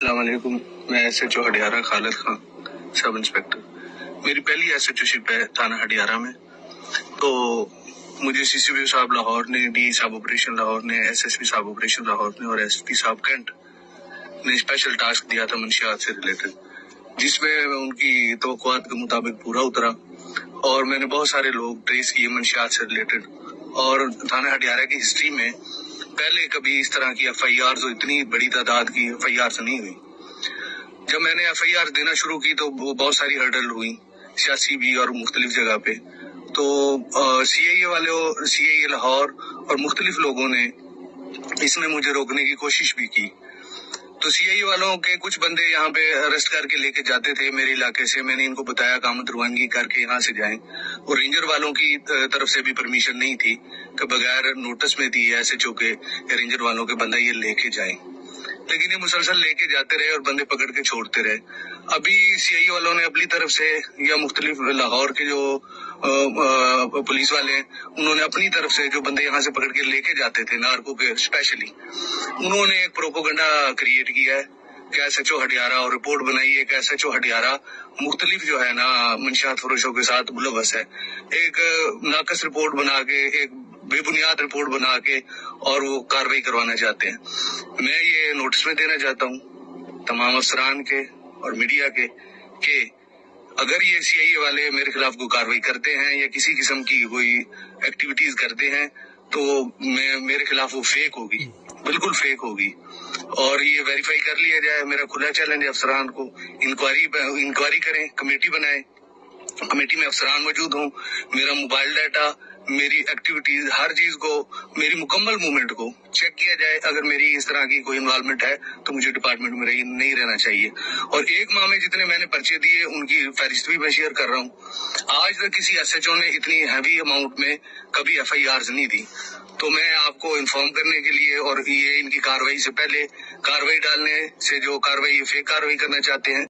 السلام علیکم، میں ایس ایچ او ہڈیارہ خالد خان سب انسپیکٹر۔ میری پہلی ایس ایچ او شپ ہے تھانہ ہڈیارہ میں۔ تو مجھے سی سی پی صاحب لاہور نے، ڈی صاحب آپریشن لاہور نے، ایس ایس پی صاحب آپریشن لاہور نے اور ایس پی صاحب کینٹ نے اسپیشل ٹاسک دیا تھا منشیات سے ریلیٹڈ، جس میں ان کی توقعات کے مطابق پورا اترا اور میں نے بہت سارے لوگ ٹریس کیے منشیات سے ریلیٹڈ۔ اور تھانہ ہڈیارہ کی ہسٹری میں پہلے کبھی اس طرح کی ایف آئی آر اتنی بڑی تعداد کی ایف آئی آر نہیں ہوئی۔ جب میں نے ایف آئی آر دینا شروع کی تو بہت ساری ہرڈل ہوئی سیاسی بھی اور مختلف جگہ پہ۔ تو سی آئی اے والوں، سی آئی اے لاہور اور مختلف لوگوں نے اس میں مجھے روکنے کی کوشش بھی کی۔ تو سی آئی اے والوں کے کچھ بندے یہاں پہ اریسٹ کر کے لے کے جاتے تھے میرے علاقے سے، میں نے ان کو بتایا قامت روانگی کر کے یہاں سے جائیں، اور رینجر والوں کی طرف سے بھی پرمیشن نہیں تھی کہ بغیر نوٹس میں دی ایس ایچ او کے رینجر والوں کے بندہ یہ لے کے جائیں، لیکن یہ مسلسل لے کے جاتے رہے اور بندے پکڑ کے چھوڑتے رہے۔ ابھی سی آئی والوں نے اپنی طرف سے یا مختلف لاہور کے جو پولیس والے ہیں، انہوں نے اپنی طرف سے جو بندے یہاں سے پکڑ کے لے کے جاتے تھے نارکو کے اسپیشلی، انہوں نے ایک پروپیگنڈا کریٹ کیا ہے کہ ایس ایچ او ہڈیارہ اور رپورٹ بنائی ہے کہ ایس ایچ او ہڈیارہ مختلف جو ہے نا منشیات فروشوں کے ساتھ ملوث ہے، ایک ناقص رپورٹ بنا کے، ایک بے بنیاد رپورٹ بنا کے اور وہ کارروائی کروانا چاہتے ہیں۔ میں یہ نوٹس میں دینا چاہتا ہوں تمام افسران کے اور میڈیا کے کہ اگر یہ سی آئی اے والے میرے خلاف کوئی کارروائی کرتے ہیں یا کسی قسم کی کوئی ایکٹیویٹیز کرتے ہیں تو میرے خلاف وہ فیک ہوگی، بالکل فیک ہوگی، اور یہ ویریفائی کر لیا جائے۔ میرا کھلا چیلنج ہے افسران کو، انکوائری کریں، کمیٹی بنائیں، کمیٹی میں افسران موجود ہوں، میرا موبائل ڈیٹا، میری ایکٹیویٹیز، ہر چیز کو، میری مکمل موومنٹ کو چیک کیا جائے۔ اگر میری اس طرح کی کوئی انوالومنٹ ہے تو مجھے ڈپارٹمنٹ میں نہیں رہنا چاہیے۔ اور ایک ماہ میں جتنے میں نے پرچے دیے ان کی فہرست بھی میں شیئر کر رہا ہوں۔ آج تک کسی ایس ایچ او نے اتنی ہیوی اماؤنٹ میں کبھی ایف آئی آرز نہیں دی۔ تو میں آپ کو انفارم کرنے کے لیے اور یہ ان کی کارروائی سے پہلے کارروائی ڈالنے سے جو کارروائی فیک کارروائی کرنا چاہتے ہیں